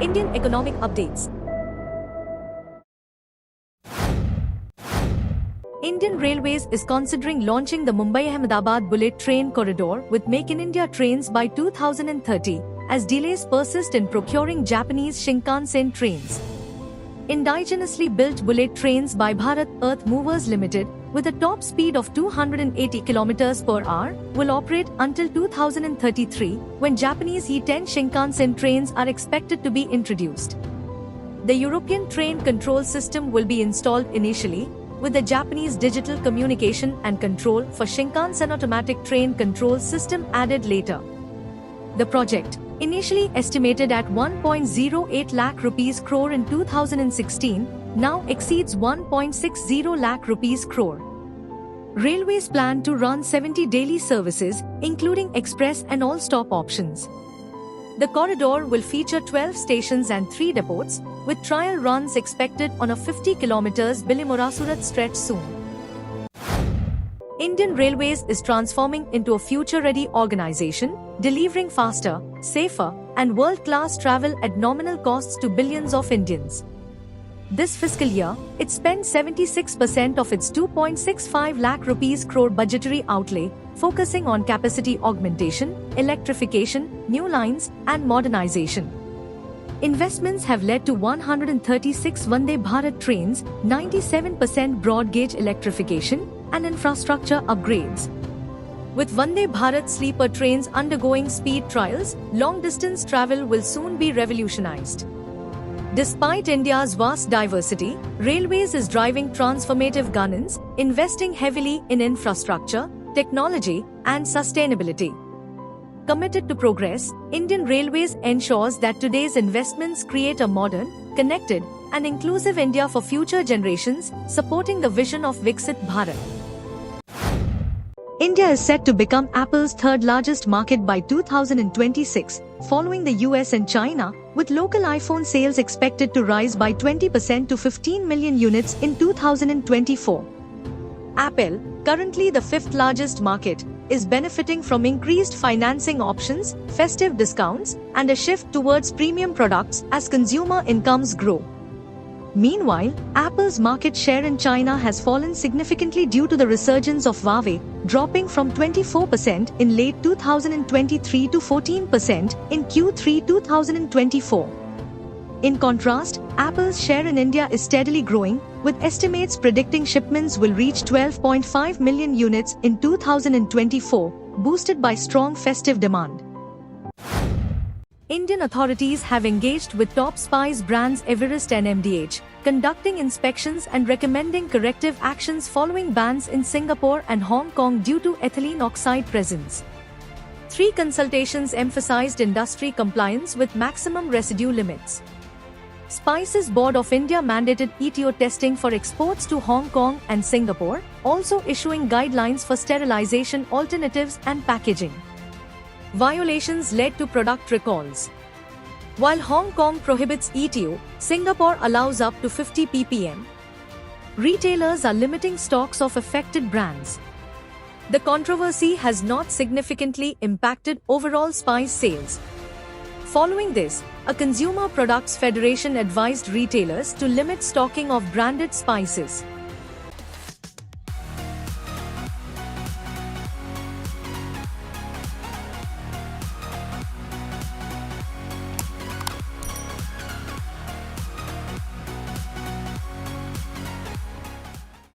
Indian economic updates. Indian Railways is considering launching the Mumbai-Ahmedabad bullet train corridor with Make in India trains by 2030, as delays persist in procuring Japanese Shinkansen trains. Indigenously built bullet trains by Bharat Earth Movers Limited, with a top speed of 280 km per hour, will operate until 2033, when Japanese E10 Shinkansen trains are expected to be introduced. The European train control system will be installed initially, with the Japanese digital communication and control for Shinkansen automatic train control system added later. The project, initially estimated at 1.08 lakh rupees crore in 2016, now exceeds 1.60 lakh rupees crore. Railways plan to run 70 daily services, including express and all-stop options. The corridor will feature 12 stations and 3 depots, with trial runs expected on a 50 km Bilimora-Surat stretch soon. Indian Railways is transforming into a future-ready organization, delivering faster, safer, and world-class travel at nominal costs to billions of Indians. This fiscal year, it spent 76% of its 2.65 lakh rupees crore budgetary outlay, focusing on capacity augmentation, electrification, new lines, and modernization. Investments have led to 136 Vande Bharat trains, 97% broad gauge electrification, and infrastructure upgrades. With Vande Bharat sleeper trains undergoing speed trials, long-distance travel will soon be revolutionized. Despite India's vast diversity, Railways is driving transformative governance, investing heavily in infrastructure, technology, and sustainability. Committed to progress, Indian Railways ensures that today's investments create a modern, connected, and inclusive India for future generations, supporting the vision of Viksit Bharat. India is set to become Apple's third largest market by 2026, following the US and China, with local iPhone sales expected to rise by 20% to 15 million units in 2024. Apple, currently the fifth largest market, is benefiting from increased financing options, festive discounts, and a shift towards premium products as consumer incomes grow. Meanwhile, Apple's market share in China has fallen significantly due to the resurgence of Huawei, dropping from 24% in late 2023 to 14% in Q3 2024. In contrast, Apple's share in India is steadily growing, with estimates predicting shipments will reach 12.5 million units in 2024, boosted by strong festive demand. Indian authorities have engaged with top spice brands Everest and MDH, conducting inspections and recommending corrective actions following bans in Singapore and Hong Kong due to ethylene oxide presence. 3 consultations emphasized industry compliance with maximum residue limits. Spices Board of India mandated ETO testing for exports to Hong Kong and Singapore, also issuing guidelines for sterilization alternatives and packaging. Violations led to product recalls. While Hong Kong prohibits ETO, Singapore allows up to 50 ppm. Retailers are limiting stocks of affected brands. The controversy has not significantly impacted overall spice sales. Following this, a Consumer Products Federation advised retailers to limit stocking of branded spices.